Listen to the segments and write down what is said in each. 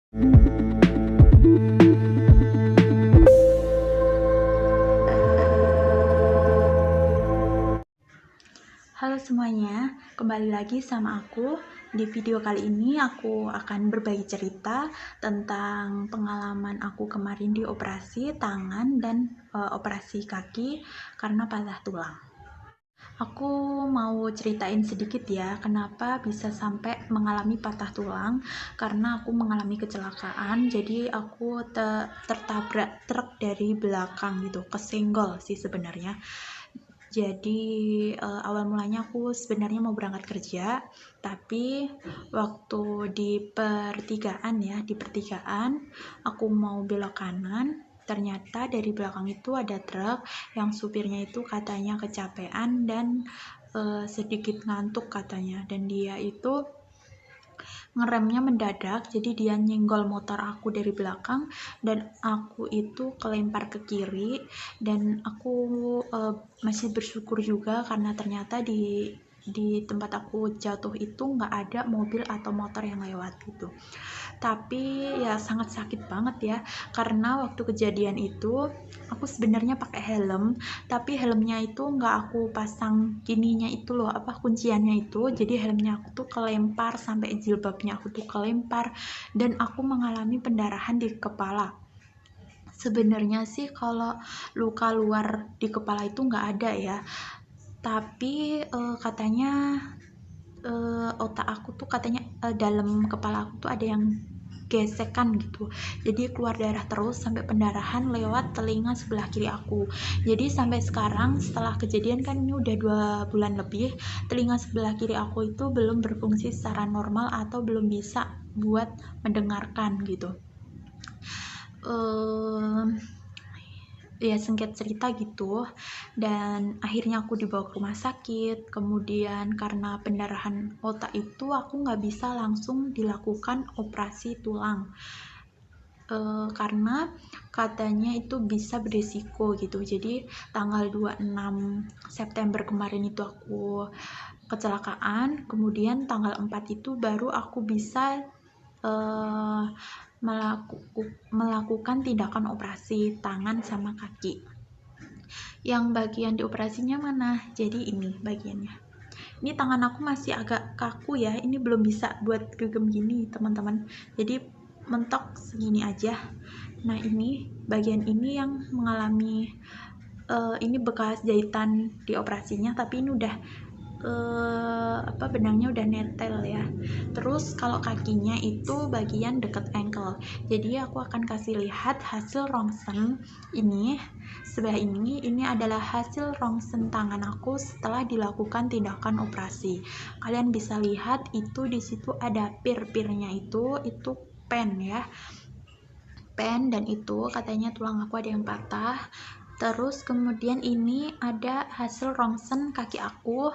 Halo semuanya, kembali lagi sama aku. Di video kali ini aku akan berbagi cerita tentang pengalaman aku kemarin di operasi tangan dan operasi kaki karena patah tulang. Aku mau ceritain sedikit ya, kenapa bisa sampai mengalami patah tulang. Karena aku mengalami kecelakaan, jadi aku tertabrak truk dari belakang gitu, kesenggol sih sebenarnya. Jadi awal mulanya aku sebenarnya mau berangkat kerja, tapi waktu di pertigaan aku mau belok kanan, ternyata dari belakang itu ada truk yang supirnya itu katanya kecapean dan sedikit ngantuk katanya, dan dia itu ngeremnya mendadak, jadi dia nyenggol motor aku dari belakang dan aku itu kelempar ke kiri. Dan aku masih bersyukur juga karena ternyata di tempat aku jatuh itu nggak ada mobil atau motor yang lewat gitu. Tapi ya sangat sakit banget ya, karena waktu kejadian itu aku sebenarnya pakai helm, tapi helmnya itu nggak aku pasang gininya itu loh, kunciannya itu. Jadi helmnya aku tuh kelempar sampai jilbabnya aku tuh kelempar, dan aku mengalami pendarahan di kepala. Sebenarnya sih kalau luka luar di kepala itu nggak ada ya, tapi katanya otak aku tuh katanya dalam kepala aku tuh ada yang gesekan gitu, jadi keluar darah terus sampai pendarahan lewat telinga sebelah kiri aku. Jadi sampai sekarang setelah kejadian kan ini udah 2 bulan lebih, telinga sebelah kiri aku itu belum berfungsi secara normal atau belum bisa buat mendengarkan gitu. Ya singkat cerita gitu, dan akhirnya aku dibawa ke rumah sakit. Kemudian karena pendarahan otak itu aku nggak bisa langsung dilakukan operasi tulang, karena katanya itu bisa beresiko gitu. Jadi tanggal 26 September kemarin itu aku kecelakaan, kemudian tanggal 4 itu baru aku bisa melakukan tindakan operasi tangan sama kaki. Yang bagian di operasinya mana? Jadi ini bagiannya. Ini tangan aku masih agak kaku ya, ini belum bisa buat gegem gini teman-teman, jadi mentok segini aja. Nah ini bagian ini yang mengalami ini bekas jahitan di operasinya, tapi ini udah benangnya udah netel ya. Terus kalau kakinya itu bagian deket ankle, jadi aku akan kasih lihat hasil rongsen ini. Sebelah ini adalah hasil rongsen tangan aku setelah dilakukan tindakan operasi. Kalian bisa lihat itu di situ ada pir-pirnya, itu pen ya, pen, dan itu katanya tulang aku ada yang patah. Terus kemudian ini ada hasil rongsen kaki aku,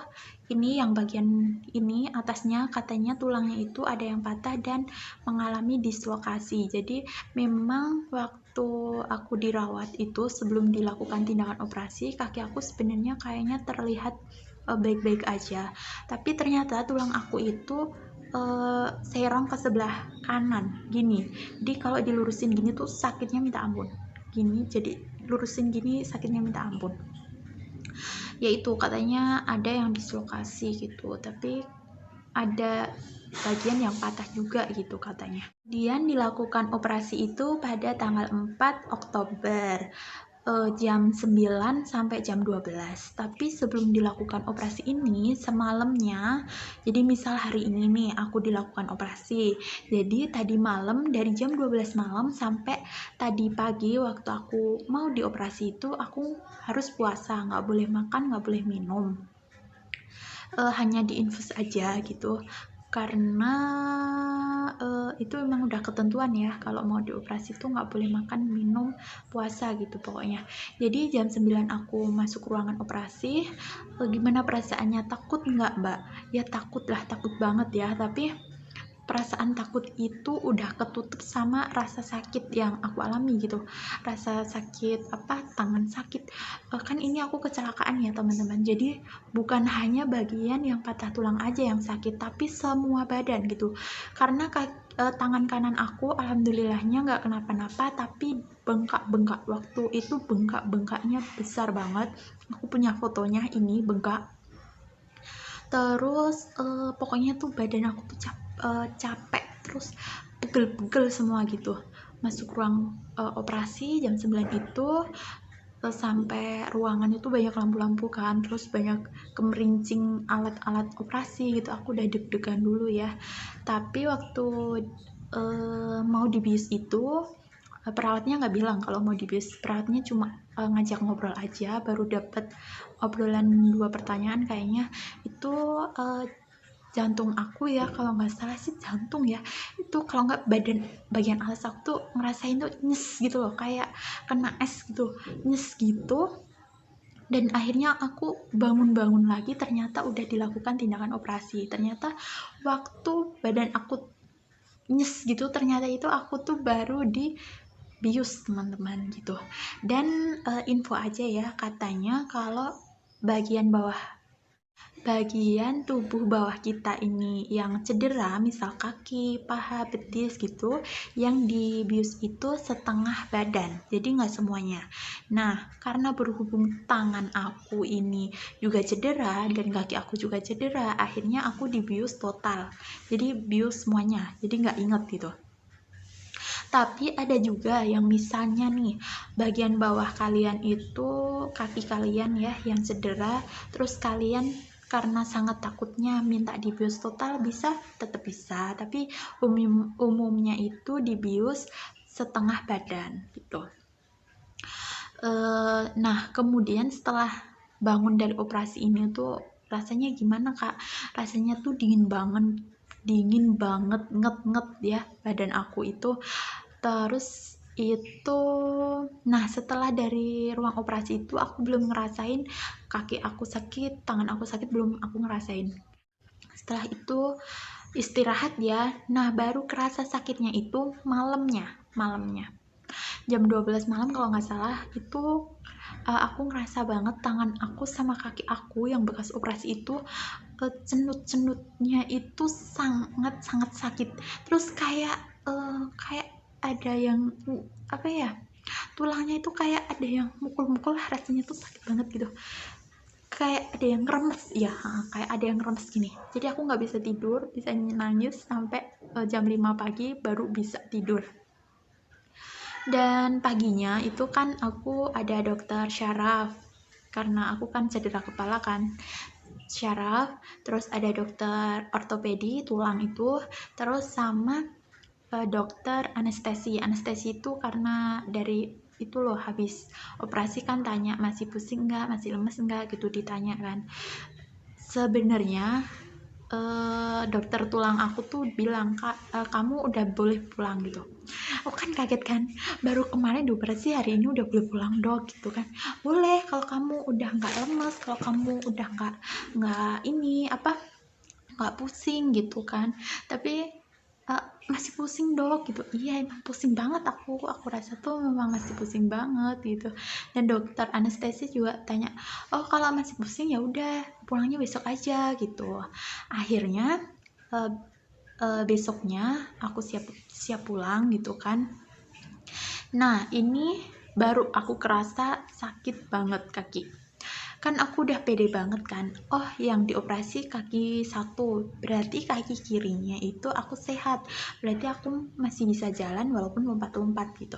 ini yang bagian ini atasnya katanya tulangnya itu ada yang patah dan mengalami dislokasi. Jadi memang waktu aku dirawat itu sebelum dilakukan tindakan operasi, kaki aku sebenarnya kayaknya terlihat baik-baik aja, tapi ternyata tulang aku itu serong ke sebelah kanan gini. Jadi kalau dilurusin gini tuh sakitnya minta ampun gini, jadi lurusin gini sakitnya minta ampun. Yaitu katanya ada yang dislokasi gitu, tapi ada bagian yang patah juga gitu katanya. Kemudian dilakukan operasi itu pada tanggal 4 Oktober jam 9 sampai jam 12. Tapi sebelum dilakukan operasi ini semalamnya, jadi misal hari ini nih aku dilakukan operasi, jadi tadi malam dari jam 12 malam sampai tadi pagi waktu aku mau dioperasi itu aku harus puasa, nggak boleh makan, nggak boleh minum, hanya diinfus aja gitu, karena itu memang udah ketentuan ya, kalau mau dioperasi tuh nggak boleh makan, minum, puasa gitu pokoknya. Jadi jam 9 aku masuk ruangan operasi. Gimana perasaannya? Takut nggak mbak? Ya takut lah, takut banget ya, tapi perasaan takut itu udah ketutup sama rasa sakit yang aku alami gitu. Rasa sakit tangan sakit, kan ini aku kecelakaan ya teman-teman, jadi bukan hanya bagian yang patah tulang aja yang sakit, tapi semua badan gitu. Karena tangan kanan aku alhamdulillahnya nggak kenapa-napa, tapi bengkak-bengkak. Waktu itu bengkak-bengkaknya besar banget, aku punya fotonya, ini bengkak. Terus pokoknya tuh badan aku tuh capek, terus pegel-pegel semua gitu. Masuk ruang operasi jam 9 itu, sampai ruangan itu banyak lampu-lampu kan, terus banyak kemerincing alat-alat operasi gitu. Aku udah deg-degan dulu ya. Tapi waktu mau dibius itu, perawatnya nggak bilang kalau mau dibius. Perawatnya cuma ngajak ngobrol aja, baru dapet obrolan 2 pertanyaan kayaknya. Itu jantung aku ya, kalau nggak salah sih jantung ya, itu kalau nggak bagian atas aku tuh ngerasain tuh nyes gitu loh, kayak kena es gitu, nyes gitu. Dan akhirnya aku bangun lagi, ternyata udah dilakukan tindakan operasi. Ternyata waktu badan aku nyes gitu, ternyata itu aku tuh baru di bius teman-teman gitu. Dan info aja ya, katanya kalau bagian tubuh bawah kita ini yang cedera, misal kaki, paha, betis gitu, yang dibius itu setengah badan, jadi nggak semuanya. Nah, karena berhubung tangan aku ini juga cedera dan kaki aku juga cedera, akhirnya aku dibius total, jadi bius semuanya, jadi nggak inget gitu. Tapi ada juga yang misalnya nih, bagian bawah kalian itu, kaki kalian ya yang cedera, terus kalian karena sangat takutnya minta dibius total, bisa, tetap bisa, tapi umumnya itu dibius setengah badan gitu. Nah, kemudian setelah bangun dari operasi ini tuh rasanya gimana Kak? Rasanya tuh dingin banget, nget ya badan aku itu. Terus itu, nah setelah dari ruang operasi itu aku belum ngerasain kaki aku sakit, tangan aku sakit, belum aku ngerasain. Setelah itu istirahat ya, nah baru kerasa sakitnya itu malamnya jam 12 malam kalau nggak salah. Itu aku ngerasa banget tangan aku sama kaki aku yang bekas operasi itu, cenut-cenutnya itu sangat sakit. Terus kayak ada yang apa ya, tulangnya itu kayak ada yang mukul-mukul, rasanya tuh sakit banget gitu, kayak ada yang ngeremes ya, kayak ada yang ngeremes gini. Jadi aku nggak bisa tidur, bisa nangis sampai jam 5 pagi baru bisa tidur. Dan paginya itu kan aku ada dokter syaraf, karena aku kan cedera kepala kan, syaraf, terus ada dokter ortopedi tulang itu, terus sama dokter anestesi itu karena dari itu loh, habis operasi kan tanya masih pusing nggak, masih lemes nggak gitu, ditanya kan. Sebenarnya dokter tulang aku tuh bilang, Kak, kamu udah boleh pulang gitu. Aku kan kaget kan, baru kemarin dioperasi, hari ini udah boleh pulang dok gitu kan. Boleh kalau kamu udah nggak lemes, kalau kamu udah nggak ini apa, nggak pusing gitu kan. Tapi masih pusing dok gitu. Iya emang pusing banget, aku rasa tuh memang masih pusing banget gitu. Dan dokter anestesi juga tanya, oh kalau masih pusing ya udah pulangnya besok aja gitu. Akhirnya besoknya aku siap pulang gitu kan. Nah ini baru aku kerasa sakit banget kaki. Kan aku udah pede banget kan, oh yang dioperasi kaki satu, berarti kaki kirinya itu aku sehat, berarti aku masih bisa jalan walaupun lompat-lompat gitu.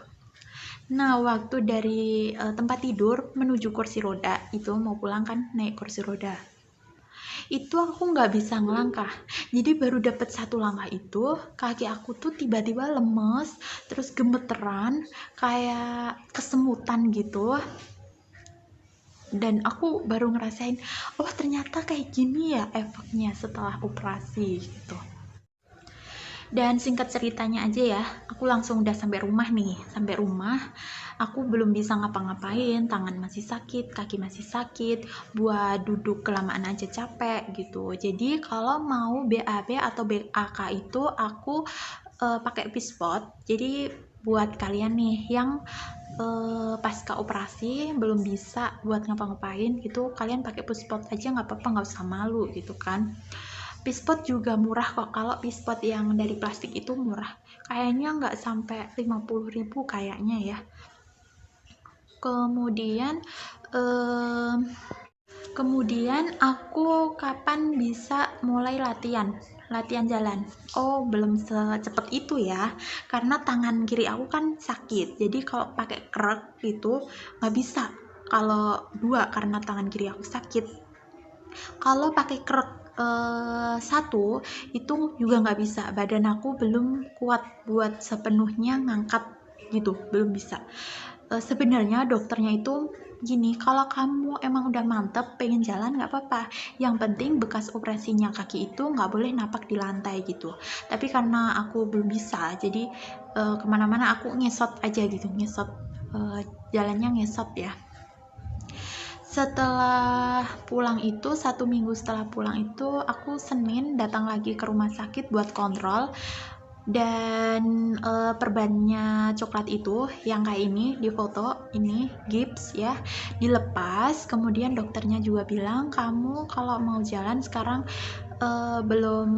Nah waktu dari tempat tidur menuju kursi roda itu, mau pulang kan naik kursi roda, itu aku nggak bisa ngelangkah. Jadi baru dapet satu langkah itu, kaki aku tuh tiba-tiba lemes, terus gemeteran, kayak kesemutan gitu. Dan aku baru ngerasain, oh ternyata kayak gini ya efeknya setelah operasi gitu. Dan singkat ceritanya aja ya, aku langsung udah sampai rumah nih. Sampai rumah aku belum bisa ngapa-ngapain, tangan masih sakit, kaki masih sakit, buat duduk kelamaan aja capek gitu. Jadi kalau mau BAB atau BAK itu aku pakai P-spot. Jadi buat kalian nih yang pasca operasi belum bisa buat ngapa-ngapain gitu, kalian pakai P-spot aja nggak apa-apa, nggak usah malu gitu kan. Pispot juga murah kok. Kalau pispot yang dari plastik itu murah, kayaknya nggak sampai 50.000 kayaknya ya. Kemudian aku kapan bisa mulai latihan jalan? Oh, belum secepat itu ya, karena tangan kiri aku kan sakit, jadi kalau pakai krek itu nggak bisa. Kalau dua, karena tangan kiri aku sakit. Kalau pakai krek satu itu juga nggak bisa, badan aku belum kuat buat sepenuhnya ngangkat gitu, belum bisa. Sebenarnya dokternya itu gini, kalau kamu emang udah mantep pengen jalan nggak apa-apa, yang penting bekas operasinya kaki itu nggak boleh napak di lantai gitu. Tapi karena aku belum bisa, jadi kemana-mana aku ngesot aja gitu, jalannya ngesot ya. Setelah pulang itu, 1 minggu setelah pulang itu, aku Senin datang lagi ke rumah sakit buat kontrol. Dan perbannya coklat itu yang kayak ini di foto, ini gips ya, dilepas. Kemudian dokternya juga bilang, kamu kalau mau jalan sekarang belum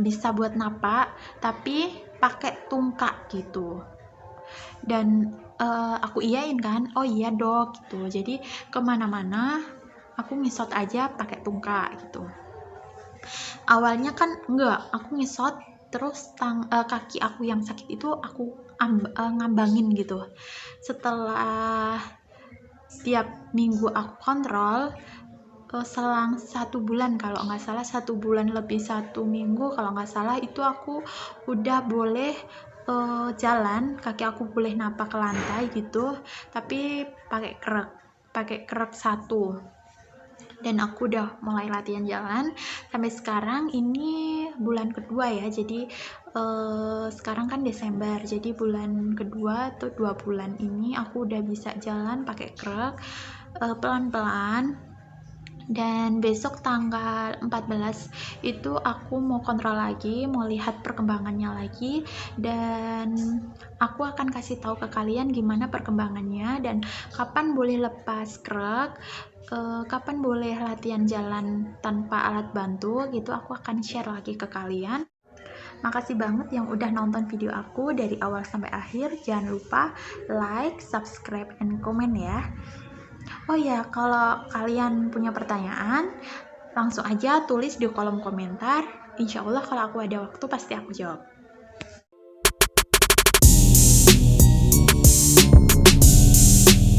bisa buat napak, tapi pakai tungkak gitu. Dan aku iyain kan, oh iya dok gitu. Jadi kemana-mana aku ngisot aja pakai tungkak gitu. Awalnya kan enggak, aku ngisot terus kaki aku yang sakit itu aku ngambangin gitu. Setelah setiap minggu aku kontrol, selang 1 bulan kalau nggak salah, 1 bulan lebih 1 minggu kalau nggak salah, itu aku udah boleh jalan, kaki aku boleh napak ke lantai gitu, tapi pakai krek 1. Dan aku udah mulai latihan jalan sampai sekarang. Ini bulan kedua ya, jadi sekarang kan Desember, jadi bulan kedua atau 2 bulan ini aku udah bisa jalan pakai krek pelan-pelan. Dan besok tanggal 14 itu aku mau kontrol lagi, mau lihat perkembangannya lagi, dan aku akan kasih tahu ke kalian gimana perkembangannya dan kapan boleh lepas krek, kapan boleh latihan jalan tanpa alat bantu gitu. Aku akan share lagi ke kalian. Makasih banget yang udah nonton video aku dari awal sampai akhir. Jangan lupa like, subscribe, and comment ya. Oh ya, kalau kalian punya pertanyaan, langsung aja tulis di kolom komentar. Insya Allah kalau aku ada waktu pasti aku jawab.